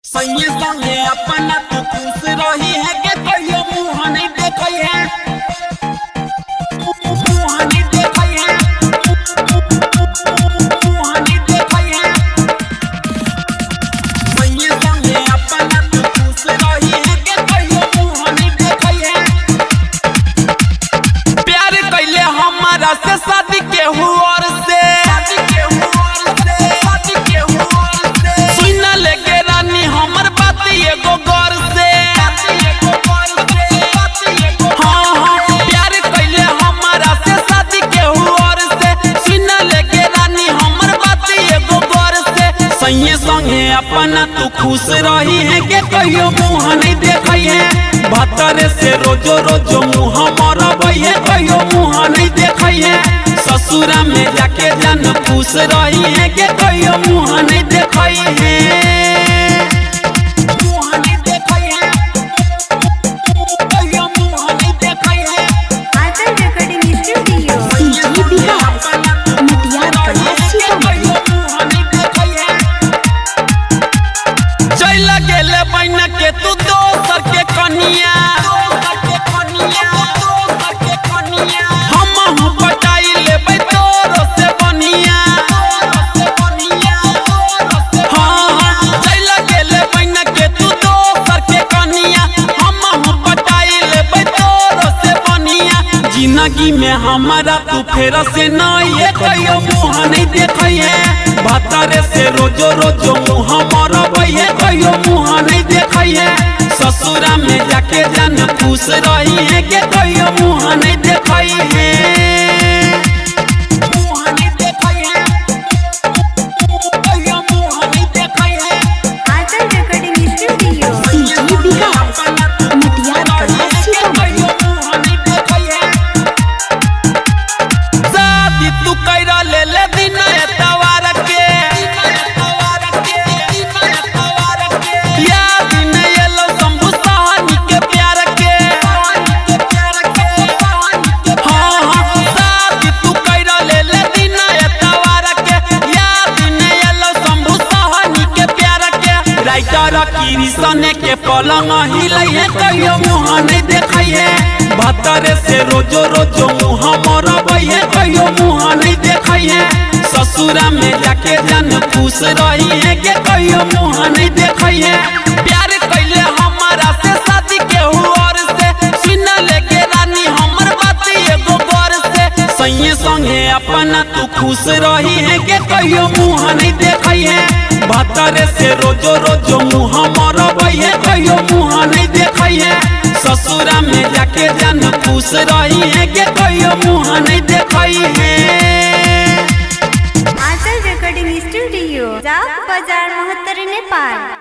सही संगे अपना तू खुश रही है के कहियो मुँह नहीं देखई है, मुँह नहीं देखई है, मुँह नहीं देखई है। सही संगे अपना तू खुश रही है के कहियो मुँह नहीं देखई है। प्यार कैले हमारा से शादी के हुआर से, शादी के हुआर से, शादी के हुआर से। सुन लेके रानी हमर बात एगो गौर से, हाँ हाँ प्यार कैले हमारा से शादी के हुआर से। सुन लेके रानी हमर बात एगो गौर से। सही संगे अपना तू खुश रही है के कहियो मुँह नहीं देखई है। भतरे से रोजो रोजो मुँह मरबई है, कहियो मुँह नहीं देखई है। ससुरा में जाके जान खुश रही है के कहियो मुँह नहीं देखई है, मुँह नहीं देखई है, कहियो मुँह नहीं देखई है। आंचल रिकॉर्डिंग स्टूडियो डीजे बिहार मटियार कला सीतामढ़ी। चल गेले बन के तू दोसर के कनिया, हम पटाई लेबै तोरो से बनिया। हाँ चल गेले बन के तू दोसर के कनिया, हम पटाई लेबै तोरो से बनिया। जिंदगी में हमारा तू फेर से नहीं है, कहियो मुँह नहीं देखई है। भतरे से रोजो रोजो मुँह मरबई है, कहियो मुँह नहीं देखई है। ससुरा में जाके जान खुश रही है के कहियो मुँह नहीं देखई है, मुँह नहीं देखई है, कहियो मुँह नहीं देखई है। आंचल रिकॉर्डिंग स्टूडियो डीजे बिहार मटियार कला सीतामढ़ी। शादी तू कैरा ले दिन एतवार के, याद नहीं एलो शंभू सहानी के प्यार के। हाँ हाँ शादी तू कैरा ले दिन एतवार के, याद नहीं एलो शंभू सहानी के प्यार के। राइटर कृष्ण के पलंग हिलई है, कहियो मुँह नहीं देखई है। भतरे से रोजो रोजो मुँह मरबई है, कहियो मुँह नहीं देखई है। ससुरा में जाके जान खुश रही है के कहियो मुँह नहीं देखई है। प्यार कैले हमारा से शादी के हुआर से। सुन लेके रानी हमर बात एगो गौर से। सही संगे अपना तू खुश रही है के कहियो मुँह नहीं देखई है। भतरे से रोजो रोजो मुँह मरबई है, कहियो मुँह नहीं देखई है। ससुरा में जाके जान खुश रही है के कहियो मुँह नहीं देखई है। आंचल रिकॉर्डिंग स्टूडियो जाप बाजार महत्तर नेपाल।